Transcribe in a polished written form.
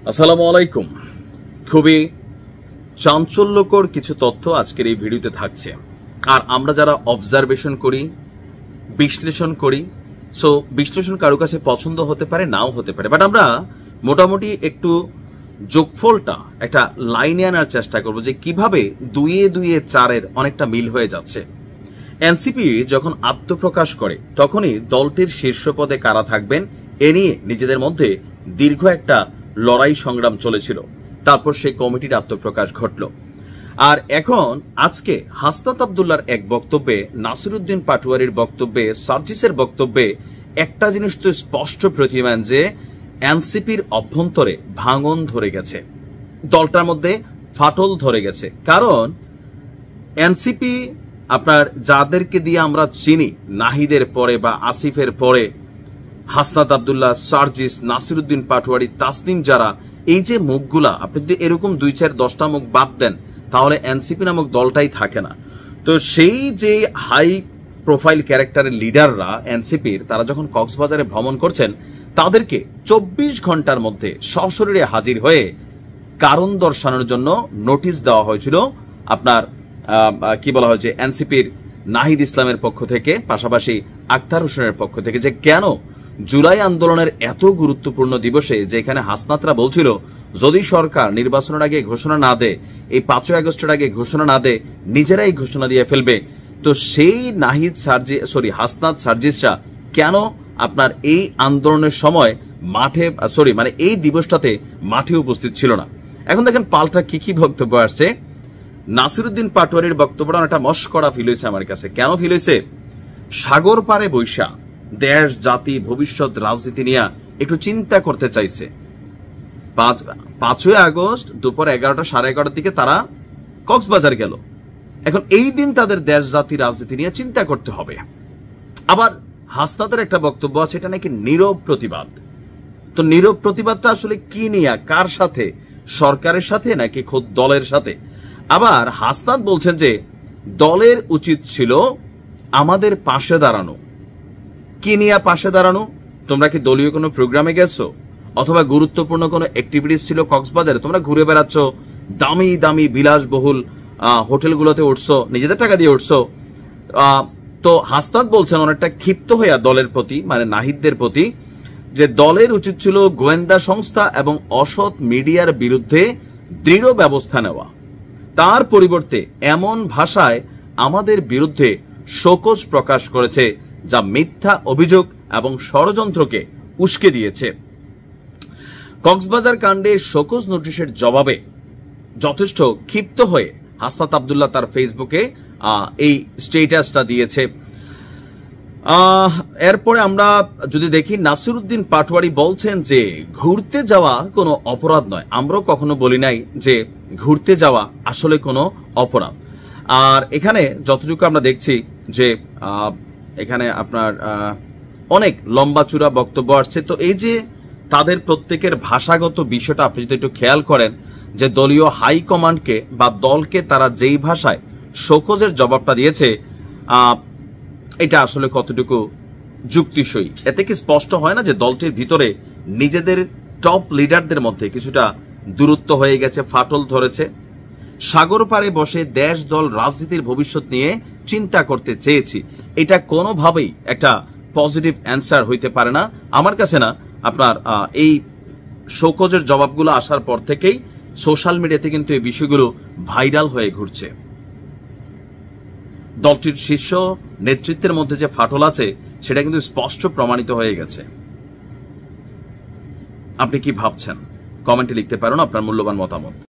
আসসালামু আলাইকুম। খুবই চাঞ্চল্যকর কিছু তথ্য আজকের এই ভিডিওতে থাকছে। আর আমরা যারা অবজারভেশন করি, বিশ্লেষণ করি, সো বিশ্লেষণ কারো কাছে পছন্দ হতে পারে, নাও হতে পারে, বাট আমরা মোটামুটি একটু যোগফলটা একটা লাইনে আনার চেষ্টা করব যে কিভাবে দুইয়ে দুইয়ে চারের অনেকটা মিল হয়ে যাচ্ছে। এনসিপি যখন আত্মপ্রকাশ করে তখনই দলটির শীর্ষ পদে কারা থাকবেন এ নিয়ে নিজেদের মধ্যে দীর্ঘ একটা লড়াই সংগ্রাম চলেছিল। তারপর সেই কমিটির আত্মপ্রকাশ ঘটল। আর এখন আজকে হাসনাত আব্দুল্লাহর এক বক্তব্যে, নাসিরউদ্দিন পাটোয়ারির বক্তব্যে, সার্জিসের বক্তব্যে একটা জিনিস তো স্পষ্ট প্রতীয়মান যে এনসিপির অভ্যন্তরে ভাঙন ধরে গেছে, দলটার মধ্যে ফাটল ধরে গেছে। কারণ এনসিপি আপনার যাদেরকে দিয়ে আমরা চিনি, নাহিদের পরে বা আসিফের পরে হাসনাত আব্দুল্লাহ, সার্জিস, নাসিরউদ্দিন পাটোয়ারি, তাসনিম, যারা এই যে মুখগুলা, আপনি যদি এরকম 2-4-10টা মুখ বাদ দেন তাহলে এনসিপি নামক দলটাই থাকে না। তো সেই যে হাই প্রোফাইল ক্যারেক্টারের লিডাররা এনসিপির, তারা যখন কক্সবাজারে ভ্রমণ করছেন তাদেরকে 24 ঘন্টার মধ্যে সশরীরে হাজির হয়ে কারণ দর্শানোর জন্য নোটিশ দেওয়া হয়েছিল আপনার কি বলা হয়েছে এনসিপির নাহিদ ইসলামের পক্ষ থেকে, পাশাপাশি আক্তার হোসেনের পক্ষ থেকে, যে কেন জুলাই আন্দোলনের এত গুরুত্বপূর্ণ দিবসে, যেখানে হাসনাতরা বলছিল যদি সরকার নির্বাচনের আগে ঘোষণা না দেয়, এই 5 আগস্টের আগে ঘোষণা না দেয়, নিজেরাই ঘোষণা দিয়ে ফেলবে, তো সেই হাসনাত সার্জিসরা কেন আপনার এই আন্দোলনের সময় মাঠে এই দিবসটাতে মাঠে উপস্থিত ছিল না। এখন দেখেন পাল্টা কি বক্তব্য আসছে। নাসিরউদ্দিন পাটোয়ারির বক্তব্যটা একটা মস্করা ফিল হয়েছে আমার কাছে। কেন ফিল হয়েছে? সাগর পারে বৈশা দেশ, জাতি, ভবিষ্যৎ, রাজনীতি নিয়ে একটু চিন্তা করতে চাইছে। 5 আগস্ট দুপুর 11টা 11:30 দিকে তারা কক্সবাজার গেল। এখন এই দিন তাদের দেশ, জাতি, রাজনীতি নিয়ে চিন্তা করতে হবে। আবার হাসনাতের একটা বক্তব্য আছে, এটা নাকি নীরব প্রতিবাদ। তো নীরব প্রতিবাদটা আসলে কি নিয়ে, কার সাথে? সরকারের সাথে নাকি খোদ দলের সাথে? আবার হাসনাত বলছেন যে দলের উচিত ছিল আমাদের পাশে দাঁড়ানো। কি নিয়ে পাশে দাঁড়ানো? তোমরা কি দলীয় কোনো প্রোগ্রামে গেছো, অথবা গুরুত্বপূর্ণ কোনো অ্যাক্টিভিটিস ছিল কক্সবাজারে? তোমরা ঘুরে বেড়াচ্ছ, দামি দামি বিলাসবহুল হোটেলগুলোতে উঠছো, নিজেদের টাকা দিয়ে উঠছো। তো হাসনাত বলছেন অনেকটা ক্ষিপ্ত হইয়া দলের প্রতি, মানে নাহিদদের প্রতি, যে দলের উচিত ছিল গোয়েন্দা সংস্থা এবং অসৎ মিডিয়ার বিরুদ্ধে দৃঢ় ব্যবস্থা নেওয়া। তার পরিবর্তে এমন ভাষায় আমাদের বিরুদ্ধে শোকজ প্রকাশ করেছে যা মিথ্যা অভিযোগ এবং ষড়যন্ত্রকে উস্কে দিয়েছে। কক্সবাজার কাণ্ডে শোকজ নোটিশের জবাবে যথেষ্ট ক্ষিপ্ত হয়ে হাসনাত আব্দুল্লাহ তার ফেসবুকে এই স্ট্যাটাসটা দিয়েছে। এরপরে আমরা যদি দেখি, নাসিরউদ্দিন পাটোয়ারি বলছেন যে ঘুরতে যাওয়া কোনো অপরাধ নয়। আমরাও কখনো বলি নাই যে ঘুরতে যাওয়া আসলে কোনো অপরাধ। আর এখানে যতটুকু আমরা দেখছি যে এখানে আপনার অনেক লম্বা চূড়া বক্তব্য আসছে। তো এই যে তাদের প্রত্যেকের ভাষাগত বিষয়টা আপনি যদি একটু খেয়াল করেন, যে দলীয় হাইকমান্ডকে বা দলকে তারা যেই ভাষায় শোকজের জবাবটা দিয়েছে, এটা আসলে কতটুকু যুক্তিসই? এতে কি স্পষ্ট হয় না যে দলটির ভিতরে নিজেদের টপ লিডারদের মধ্যে কিছুটা দূরত্ব হয়ে গেছে, ফাটল ধরেছে? সাগর পাড়ে বসে দেশ, দল, রাজনীতির ভবিষ্যৎ নিয়ে চিন্তা করতে চেয়েছি, এটা কোনোভাবেই একটা পজিটিভ অ্যান্সার হইতে পারে না আমার কাছে। না, আপনার এই শোকজের জবাবগুলো আসার পর থেকেই সোশ্যাল মিডিয়াতে কিন্তু এই বিষয়গুলো ভাইরাল হয়ে ঘুরছে। দলটির শীর্ষ নেতৃত্বের মধ্যে যে ফাটল আছে সেটা কিন্তু স্পষ্ট প্রমাণিত হয়ে গেছে। আপনি কি ভাবছেন? কমেন্টে লিখতে পারেন আপনার মূল্যবান মতামত।